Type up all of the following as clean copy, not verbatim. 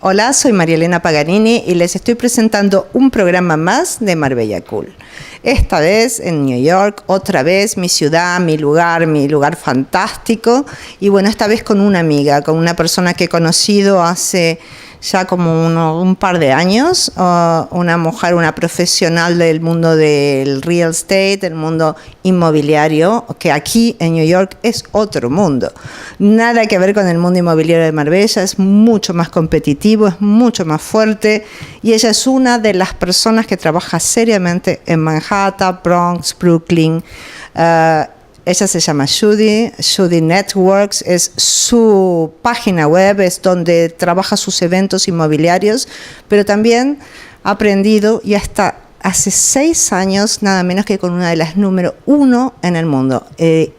Hola, soy Elena Paganini y les estoy presentando un programa más de Marbella Cool. Esta vez en New York, otra vez mi ciudad, mi lugar fantástico. Y bueno, esta vez con una amiga, con una persona que he conocido hace ya como un par de años, una mujer, una profesional del mundo del real estate, del mundo inmobiliario, que aquí en New York es otro mundo. Nada que ver con el mundo inmobiliario de Marbella, es mucho más competitivo, es mucho más fuerte, y ella es una de las personas que trabaja seriamente en Manhattan, Bronx, Brooklyn. Ella se llama Judynetworks, es su página web, es donde trabaja sus eventos inmobiliarios, pero también ha aprendido y hasta hace 6 años, nada menos que con una de las número 1 en el mundo, The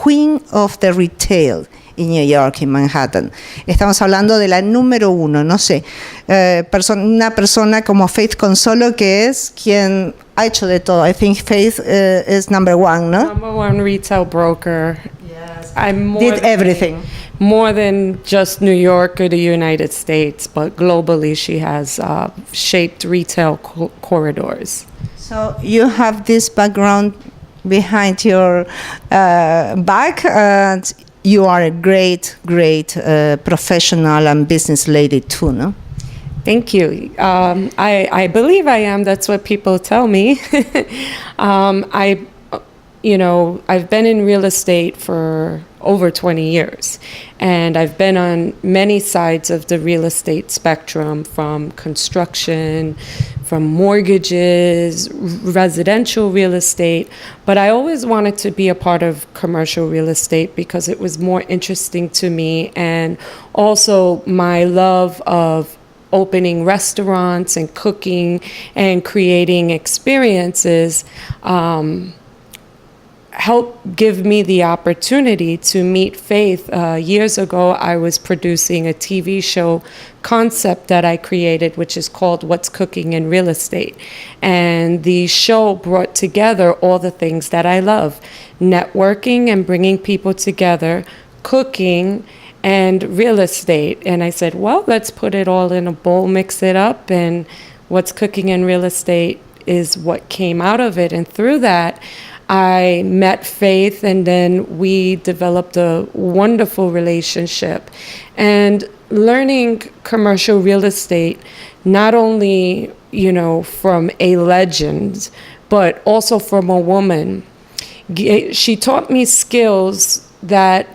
Queen of the Retail en New York, en Manhattan. Estamos hablando de la número 1, no sé, una persona como Faith Consolo, que es quien ha hecho de todo. I think Faith is number 1, ¿no? Number 1 retail broker. Yes. Did everything. More than just New York or the United States, but globally she has shaped retail corridors. So you have this background behind your back, and you are a great professional and business lady too, no? Thank you. I believe I am. That's what people tell me. I've been in real estate for over 20 years, and I've been on many sides of the real estate spectrum, from construction, from mortgages, residential real estate, but I always wanted to be a part of commercial real estate because it was more interesting to me, and also my love of opening restaurants and cooking and creating experiences helped give me the opportunity to meet Faith. Years ago, I was producing a TV show concept that I created, which is called What's Cooking in Real Estate. And the show brought together all the things that I love: networking and bringing people together, cooking, and real estate. And I said, well, let's put it all in a bowl, mix it up, and What's Cooking in Real Estate is what came out of it. And through that, I met Faith, and then we developed a wonderful relationship. And learning commercial real estate, not only, from a legend, but also from a woman. She taught me skills that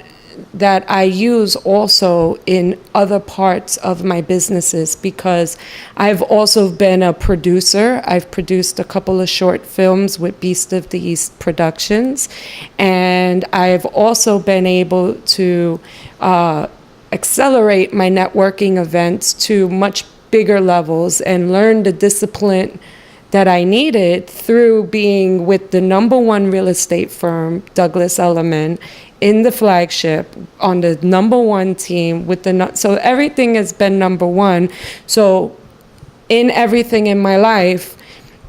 I use also in other parts of my businesses, because I've also been a producer. I've produced a couple of short films with Beast of the East Productions, and I've also been able to accelerate my networking events to much bigger levels and learn the discipline that I needed through being with the number 1 real estate firm, Douglas Elliman, in the flagship, on the number 1 team with so everything has been number 1. So in everything in my life,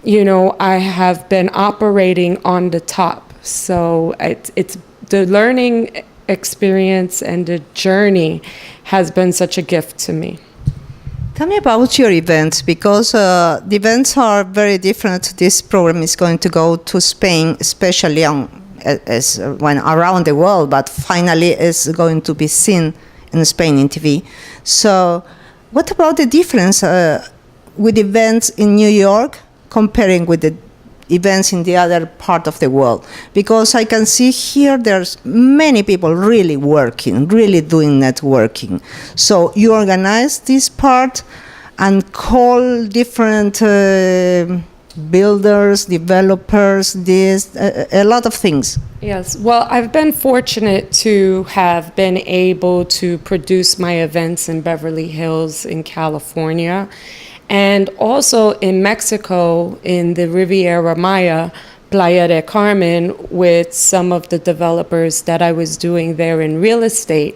I have been operating on the top. So it's the learning experience and the journey has been such a gift to me. Tell me about your events, because the events are very different. This program is going to go to Spain, especially when around the world, but finally is going to be seen in Spain in TV. So what about the difference with events in New York comparing with the events in the other part of the world? Because I can see here there's many people really working, really doing networking. So you organize this part and call different builders, developers, a lot of things. Yes, well, I've been fortunate to have been able to produce my events in Beverly Hills in California, and also in Mexico, in the Riviera Maya, Playa del Carmen, with some of the developers that I was doing there in real estate.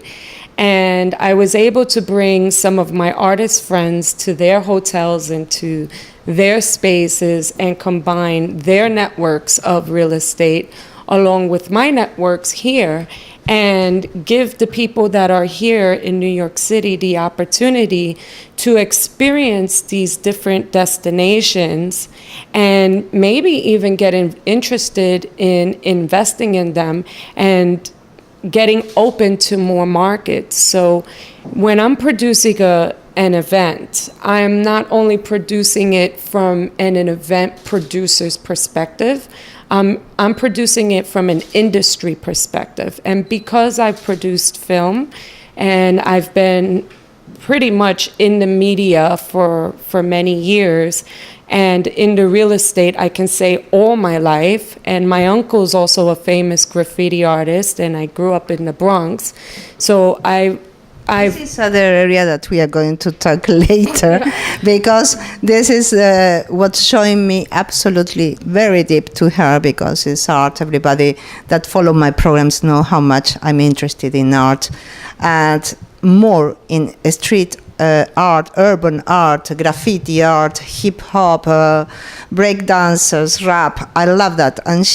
And I was able to bring some of my artist friends to their hotels and to their spaces and combine their networks of real estate along with my networks here. and give the people that are here in New York City the opportunity to experience these different destinations and maybe even get interested in investing in them and getting open to more markets. So when I'm producing an event, I'm not only producing it from an event producer's perspective, I'm producing it from an industry perspective. And because I've produced film and I've been pretty much in the media for many years, and in the real estate, I can say all my life. And my uncle's also a famous graffiti artist, and I grew up in the Bronx. So this is other area that we are going to talk later, because this is what's showing me absolutely very deep to her, because it's art. Everybody that follow my programs know how much I'm interested in art, and more in street art, urban art, graffiti art, hip hop, break dancers, rap. I love that. And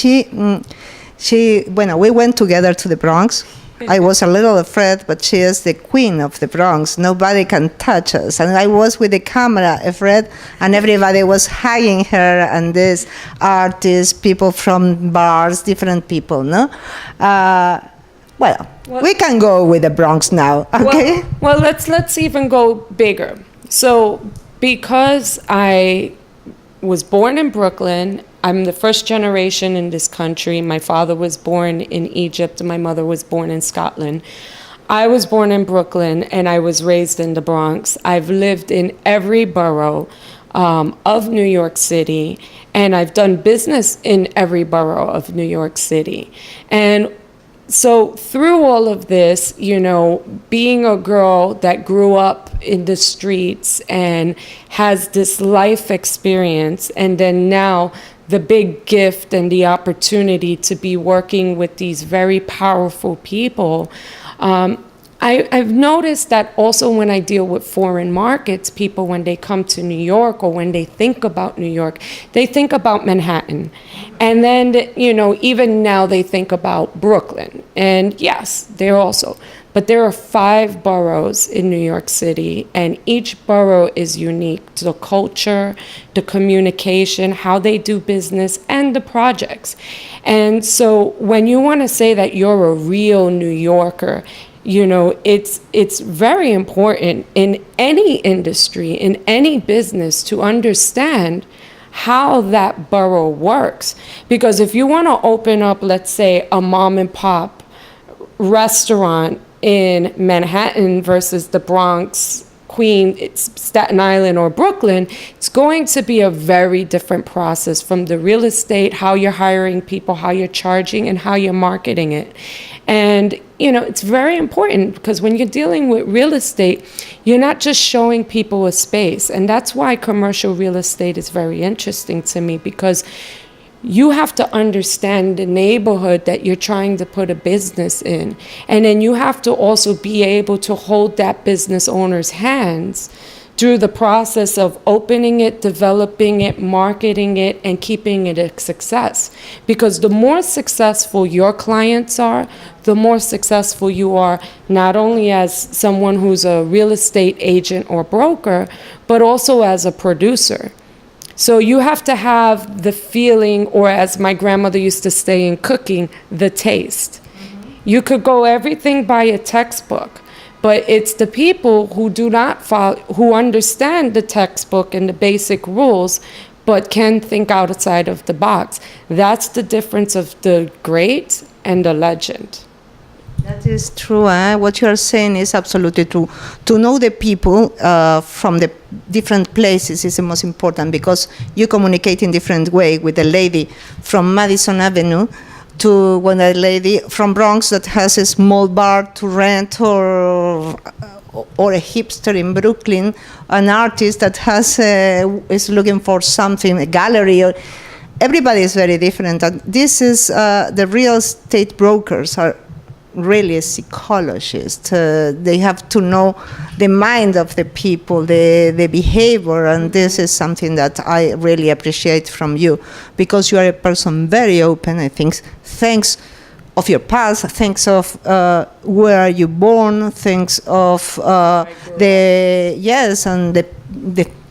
when we went together to the Bronx, I was a little afraid, but she is the queen of the Bronx. Nobody can touch us. And I was with the camera afraid, and everybody was hugging her, and these artists, people from bars, different people, no? Well, we can go with the Bronx now, okay? Well, let's even go bigger. So because I was born in Brooklyn, I'm the first generation in this country. My father was born in Egypt, and my mother was born in Scotland. I was born in Brooklyn, and I was raised in the Bronx. I've lived in every borough of New York City, and I've done business in every borough of New York City. And so through all of this, you know, being a girl that grew up in the streets and has this life experience, and then now the big gift and the opportunity to be working with these very powerful people, I've noticed that also when I deal with foreign markets, people, when they come to New York or when they think about New York, they think about Manhattan. And then, you know, even now they think about Brooklyn. And yes, they're also. But there are 5 boroughs in New York City, and each borough is unique to the culture, the communication, how they do business, and the projects. And so when you want to say that you're a real New Yorker, you know, it's very important in any industry, in any business, to understand how that borough works. Because if you want to open up, let's say, a mom and pop restaurant in Manhattan versus the Bronx, Queens, Staten Island, or Brooklyn, it's going to be a very different process, from the real estate, how you're hiring people, how you're charging, and how you're marketing it. And, you know, it's very important, because when you're dealing with real estate, you're not just showing people a space. And that's why commercial real estate is very interesting to me, because you have to understand the neighborhood that you're trying to put a business in. And then you have to also be able to hold that business owner's hands through the process of opening it, developing it, marketing it, and keeping it a success. Because the more successful your clients are, the more successful you are, not only as someone who's a real estate agent or broker, but also as a producer. So you have to have the feeling, or as my grandmother used to say in cooking, the taste. You could go everything by a textbook, but it's the people who do not follow, who understand the textbook and the basic rules, but can think outside of the box. That's the difference of the great and the legend. That is true. What you are saying is absolutely true. To know the people from the different places is the most important, because you communicate in different way with a lady from Madison Avenue to one lady from Bronx that has a small bar to rent, or a hipster in Brooklyn, an artist that has is looking for something, a gallery. Everybody is very different. And this is the real estate brokers are really psychologists. They have to know the mind of the people, the behavior, and this is something that I really appreciate from you, because you are a person very open, I think, thanks of your past, things of where you born, things of the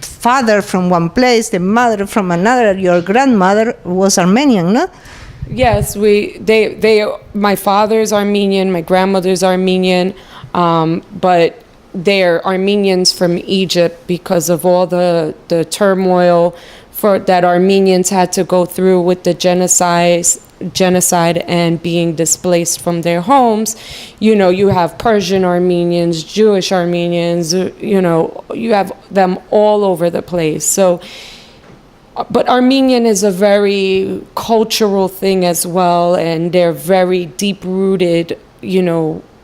father from one place, the mother from another. Your grandmother was Armenian, no? Yes, my father's Armenian, my grandmother's Armenian, but they're Armenians from Egypt because of all the turmoil that Armenians had to go through with the genocide and being displaced from their homes. You have Persian Armenians, Jewish Armenians, you have them all over the place. So, but Armenian is a very cultural thing as well, and they're very deep-rooted,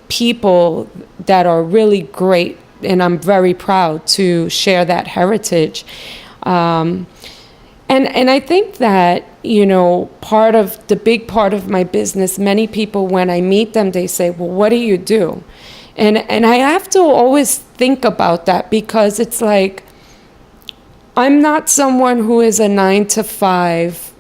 people that are really great, and I'm very proud to share that heritage. And I think that, the big part of my business, many people, when I meet them, they say, well, what do you do? And I have to always think about that, because it's like, I'm not someone who is a 9-to-5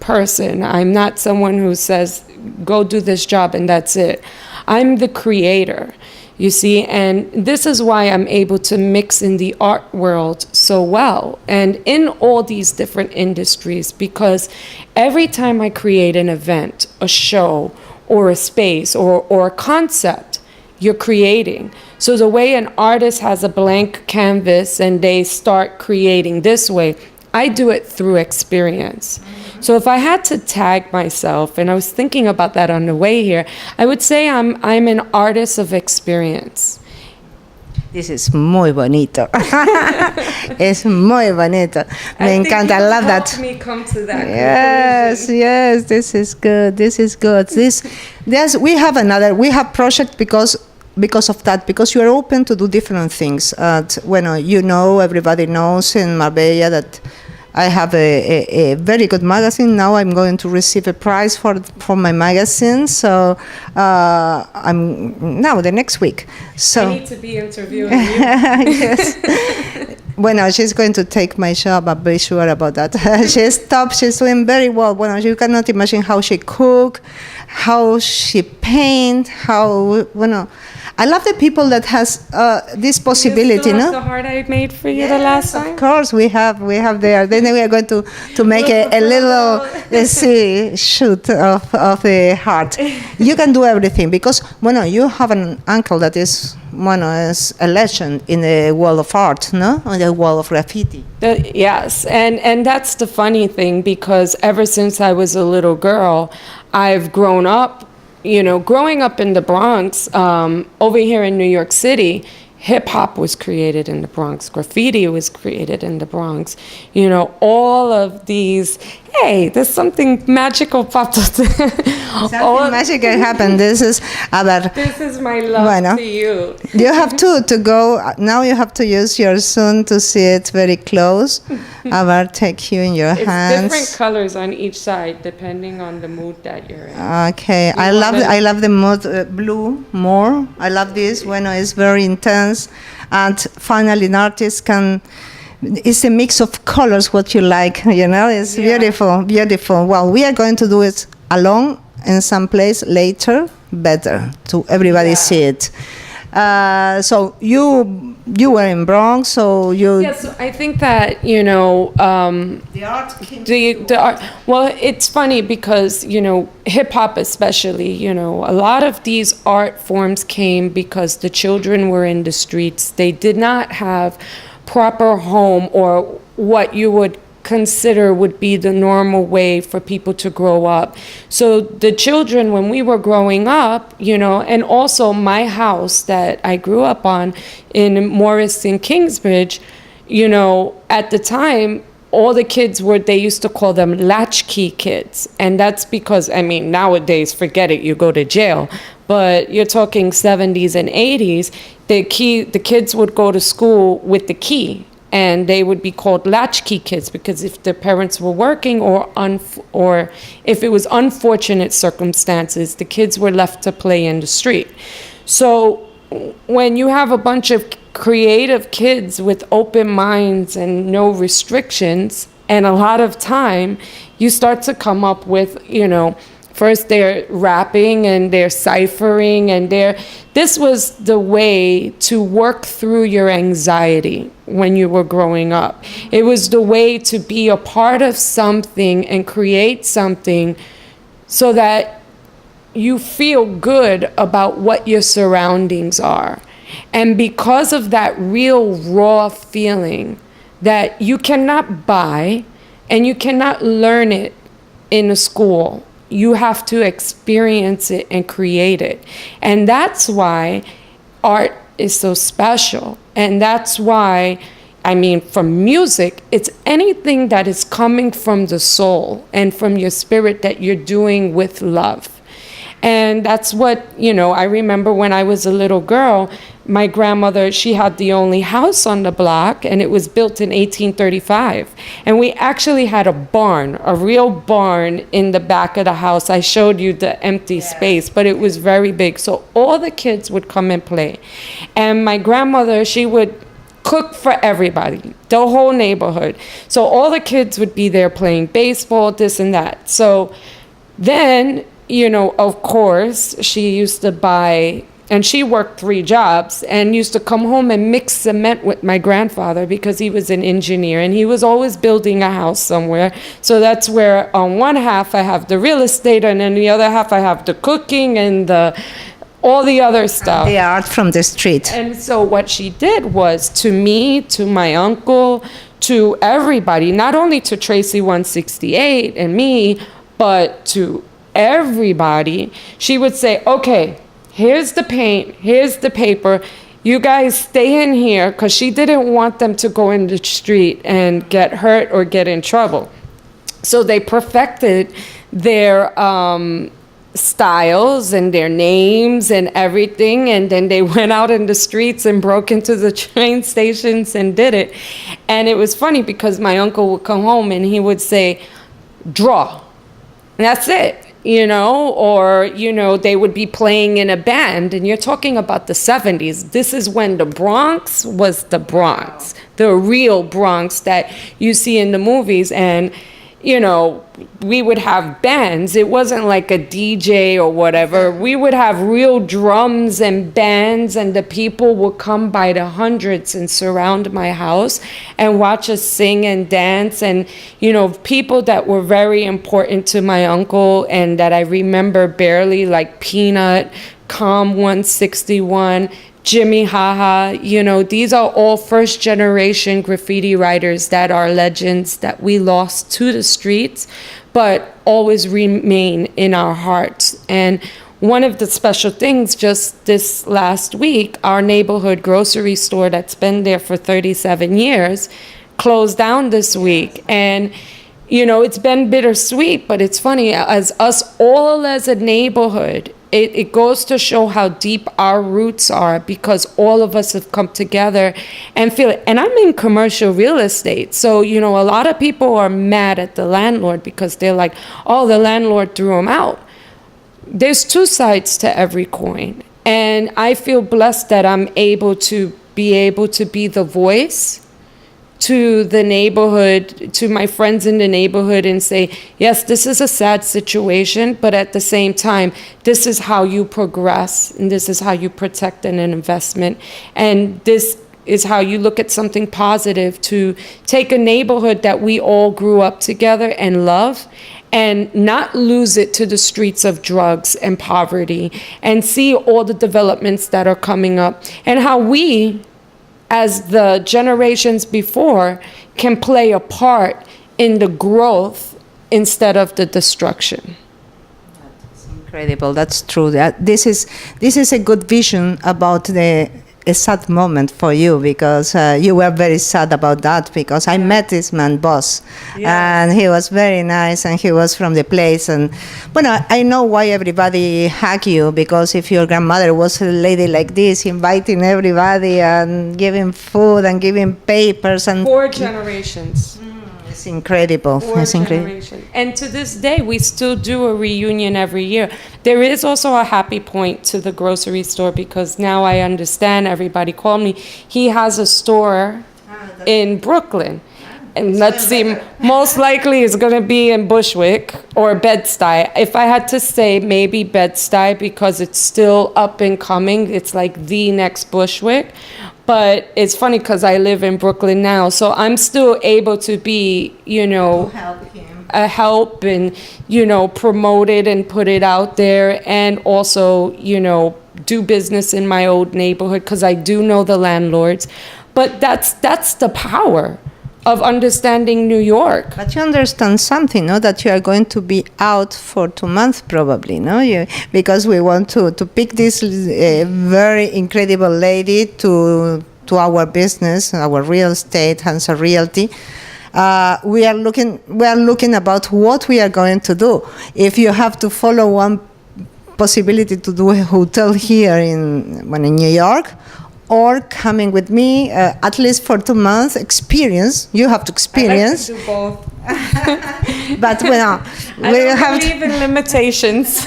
person. I'm not someone who says, go do this job and that's it. I'm the creator, you see, and this is why I'm able to mix in the art world so well and in all these different industries, because every time I create an event, a show, or a space, or a concept, you're creating. So the way an artist has a blank canvas and they start creating this way, I do it through experience. So if I had to tag myself, and I was thinking about that on the way here, I would say I'm an artist of experience. This is muy bonito. Es muy bonito. Me encanta. I love that. Helped me come to that conclusion. Yes, this is good. This is good. We have project because of that, because you are open to do different things. Everybody knows in Marbella that I have a very good magazine. Now I'm going to receive a prize for my magazine. So I'm now the next week. So I need to be interviewing you. Yes. Bueno, she's going to take my job. I'm very sure about that. She's top. She's doing very well. Bueno, you cannot imagine how she cook, how she paint, I love the people that has this possibility, you still have no? the heart I made for you the last time? Of course, we have there. Then we are going to make a little, shoot of the heart. You can do everything because, you have an uncle that is a legend in the world of art, no? In the world of graffiti. Yes, and that's the funny thing, because ever since I was a little girl, I've grown up. Growing up in the Bronx, over here in New York City, hip-hop was created in the Bronx. Graffiti was created in the Bronx. All of these, hey, there's something magical popped up there. Something magical happened. This is my love to you. You have to go. Now you have to use your Zoom to see it very close. I will take you in your hands. It's different colors on each side depending on the mood that you're in. Okay, I love the mood blue more. I love this when it's very intense, and finally an artist can. It's a mix of colors. What you like, It's beautiful, beautiful. Well, we are going to do it alone in some place later, better to everybody see it. So you were in Bronx, so you. Yes, I think that the art. The art. Well, it's funny because hip hop especially. A lot of these art forms came because the children were in the streets. They did not have proper home or what you would consider would be the normal way for people to grow up. So the children, when we were growing up, and also my house that I grew up on in Morriston, Kingsbridge, at the time, all the kids they used to call them latchkey kids. And that's because, nowadays, forget it, you go to jail. But you're talking 70s and 80s, the kids would go to school with the key. And they would be called latchkey kids because if their parents were working or if it was unfortunate circumstances, the kids were left to play in the street. So when you have a bunch of creative kids with open minds and no restrictions and a lot of time, you start to come up with, First they're rapping and they're ciphering and this was the way to work through your anxiety when you were growing up. It was the way to be a part of something and create something so that you feel good about what your surroundings are. And because of that real raw feeling that you cannot buy and you cannot learn it in a school, you have to experience it and create it. And that's why art is so special. And that's why, I mean, from music, it's anything that is coming from the soul and from your spirit that you're doing with love. And that's what, I remember when I was a little girl, my grandmother, she had the only house on the block, and it was built in 1835. And we actually had a barn, a real barn in the back of the house. I showed you the empty space, but it was very big. So all the kids would come and play. And my grandmother, she would cook for everybody, the whole neighborhood. So all the kids would be there playing baseball, this and that. So then, of course, she used to buy, and she worked 3 jobs and used to come home and mix cement with my grandfather because he was an engineer and he was always building a house somewhere. So that's where on one half I have the real estate and then the other half I have the cooking and all the other stuff. The art from the street. And so what she did was, to me, to my uncle, to everybody, not only to Tracy 168 and me, but to everybody, she would say, okay, here's the paint, here's the paper, you guys stay in here, because she didn't want them to go in the street and get hurt or get in trouble. So they perfected their styles and their names and everything, and then they went out in the streets and broke into the train stations and did it. And it was funny because my uncle would come home and he would say, draw. And that's it. Or, they would be playing in a band, and you're talking about the 70s. This is when the Bronx was the Bronx, the real Bronx that you see in the movies. And, we would have bands. It wasn't like a DJ or whatever. We would have real drums and bands, and the people would come by the hundreds and surround my house and watch us sing and dance. And, people that were very important to my uncle and that I remember barely, like Peanut, Calm 161, Jimmy Haha, these are all first generation graffiti writers that are legends that we lost to the streets, but always remain in our hearts. And one of the special things just this last week, our neighborhood grocery store that's been there for 37 years closed down this week. And it's been bittersweet, but it's funny, as us all as a neighborhood, it goes to show how deep our roots are, because all of us have come together and feel it. And I'm in commercial real estate. So, a lot of people are mad at the landlord because they're like, oh, the landlord threw them out. There's 2 sides to every coin. And I feel blessed that I'm able to be the voice to the neighborhood, to my friends in the neighborhood, and say, yes, this is a sad situation, but at the same time, this is how you progress, and this is how you protect an investment, and this is how you look at something positive, to take a neighborhood that we all grew up together and love, and not lose it to the streets of drugs and poverty, and see all the developments that are coming up, and how we, as the generations before, can play a part in the growth instead of the destruction. That's incredible. That's true. This is a good vision about a sad moment for you, because you were very sad about that, because I met this man, Boss, and he was very nice, and he was from the place. And I know why everybody hug you, because if your grandmother was a lady like this, inviting everybody and giving food and giving papers, and 4 generations. It's incredible. It's incredible. And to this day, we still do a reunion every year. There is also a happy point to the grocery store, because now I understand, everybody called me. He has a store in Brooklyn. And let's see, most likely it's going to be in Bushwick or Bed-Stuy. If I had to say, maybe Bed-Stuy, because it's still up and coming. It's like the next Bushwick. But it's funny because I live in Brooklyn now, so I'm still able to be, To help him. a help and, promote it and put it out there, and also, do business in my old neighborhood because I do know the landlords. But that's the power of understanding New York. But you understand something, no? That you are going to be out for 2 months probably, no? Because we want to pick this very incredible lady to our business, our real estate, Hansa Realty. We are looking about what we are going to do. If you have to follow one possibility to do a hotel here in New York, or coming with me, at least for 2 months, experience. You have to experience. I like to do both. But we don't believe in limitations.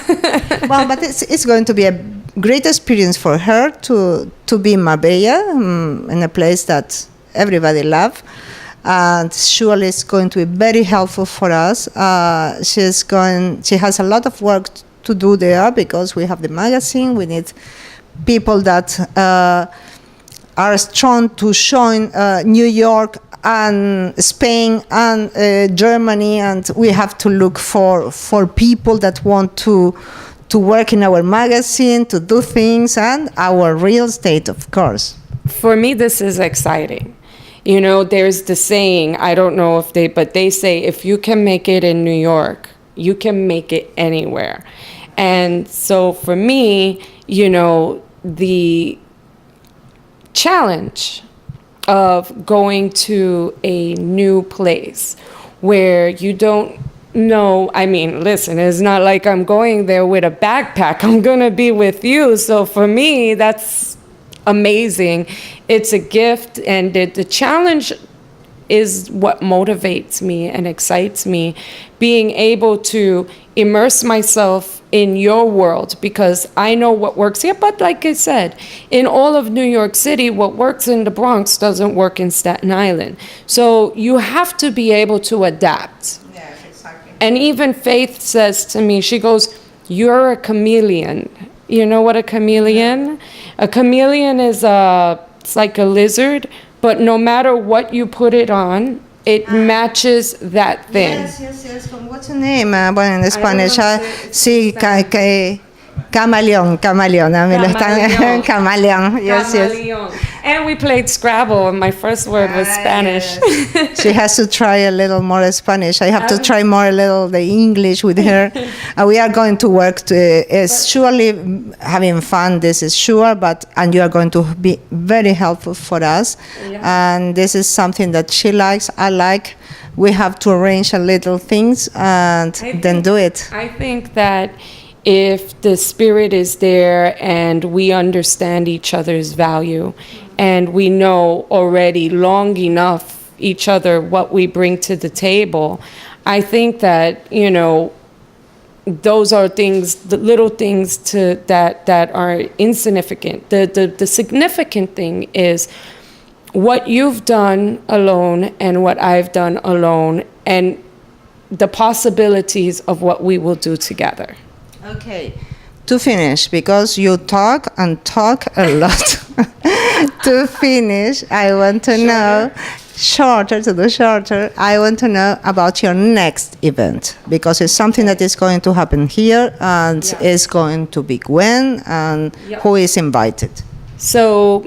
Well, but it's going to be a great experience for her to be in Marbella, in a place that everybody loves. And surely it's going to be very helpful for us. She has a lot of work to do there because we have the magazine. We need people that are strong to join New York and Spain and Germany, and we have to look for people that want to work in our magazine, to do things, and our real estate, of course. For me, this is exciting. There's the saying, I don't know if but they say, if you can make it in New York, you can make it anywhere. And so for me, the challenge of going to a new place where you don't know, listen, it's not like I'm going there with a backpack. I'm going to be with you. So for me, that's amazing. It's a gift, and the challenge is what motivates me and excites me, being able to immerse myself in your world, because I know what works here. But like I said, in all of New York City, what works in the Bronx doesn't work in Staten Island. So you have to be able to adapt. Yes, exactly. And even Faith says to me, she goes, you're a chameleon. You know what a chameleon? A chameleon is it's like a lizard, but no matter what you put it on, it matches that thing. Yes. What's the name? Bueno, en Spanish. Sí, camaleón. Camaleón. Yes. And we played Scrabble, and my first word was Spanish. Yes. She has to try a little more Spanish. I have to try a little the English with her. We are going to work surely having fun, this is sure, and you are going to be very helpful for us. Yeah. And this is something that she likes, I like. We have to arrange a little things and then do it. I think that if the spirit is there and we understand each other's value and we know already long enough each other what we bring to the table, I think that, those are things, the little things that are insignificant. The significant thing is what you've done alone and what I've done alone, and the possibilities of what we will do together. Okay, to finish, because you talk a lot. To finish, I want to know, shorter, I want to know about your next event, because it's something that is going to happen here, and is going to be when, and who is invited. So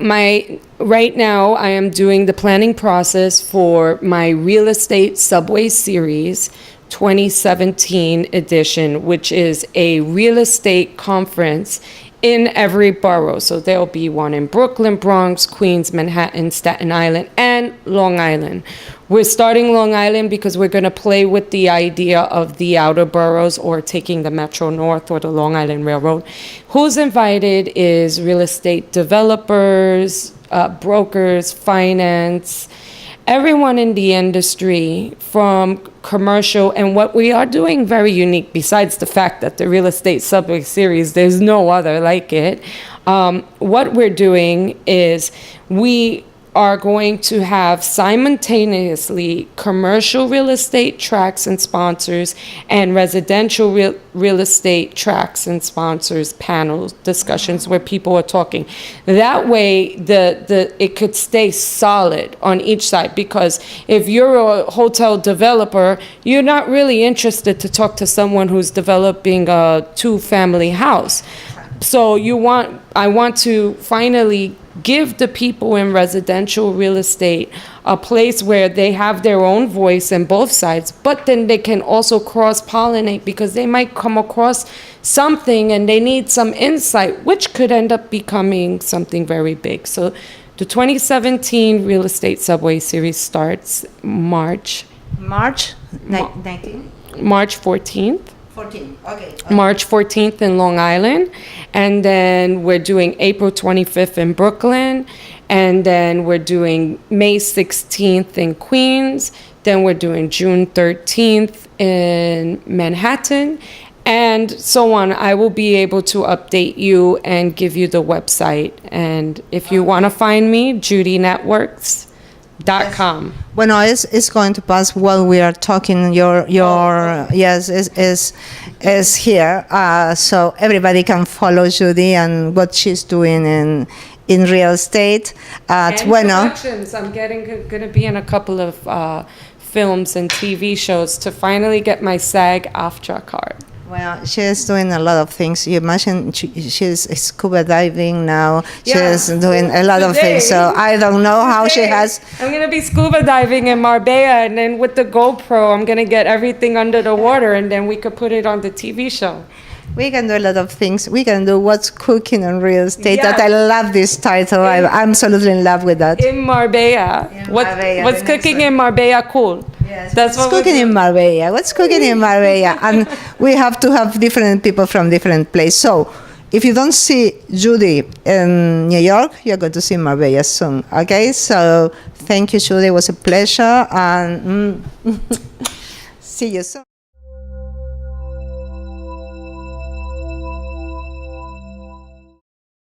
right now I am doing the planning process for my real estate subway series 2017 edition, which is a real estate conference in every borough. So there'll be one in Brooklyn, Bronx, Queens, Manhattan, Staten Island, and Long Island. We're starting Long Island because we're going to play with the idea of the outer boroughs or taking the Metro North or the Long Island Railroad. Who's invited is real estate developers, brokers, finance, everyone in the industry, from commercial. And what we are doing very unique, besides the fact that the real estate subway series, there's no other like it. What we're doing is we are going to have simultaneously commercial real estate tracks and sponsors and residential real estate tracks and sponsors, panels, discussions where people are talking. That way, it could stay solid on each side, because if you're a hotel developer, you're not really interested to talk to someone who's developing a 2-family house. So I want to finally give the people in residential real estate a place where they have their own voice in both sides, but then they can also cross-pollinate, because they might come across something and they need some insight, which could end up becoming something very big. So the 2017 Real Estate Subway Series starts March 19? March 14th. 14, okay. March 14th in Long Island, and then we're doing April 25th in Brooklyn, and then we're doing May 16th in Queens, then we're doing June 13th in Manhattan, and so on. I will be able to update you and give you the website, and if you want to find me, Judynetworks.com. Bueno, it's going to pass while we are talking. Yes, is here, so everybody can follow Judy and what she's doing in real estate. And productions. I'm going to be in a couple of films and TV shows to finally get my SAG-AFTRA card. Well, she's doing a lot of things. You mentioned she's scuba diving now. She's doing a lot of things. So I don't know how she has. I'm going to be scuba diving in Marbella, and then with the GoPro, I'm going to get everything under the water, and then we could put it on the TV show. We can do a lot of things. We can do What's Cooking in Real Estate. That I love this title. I'm absolutely in love with that. In Marbella. What's cooking in Marbella? Cool. Yes. That's what's cooking in Marbella. What's cooking in Marbella? And we have to have different people from different places. So if you don't see Judy in New York, you're going to see Marbella soon. Okay? So thank you, Judy. It was a pleasure. And see you soon.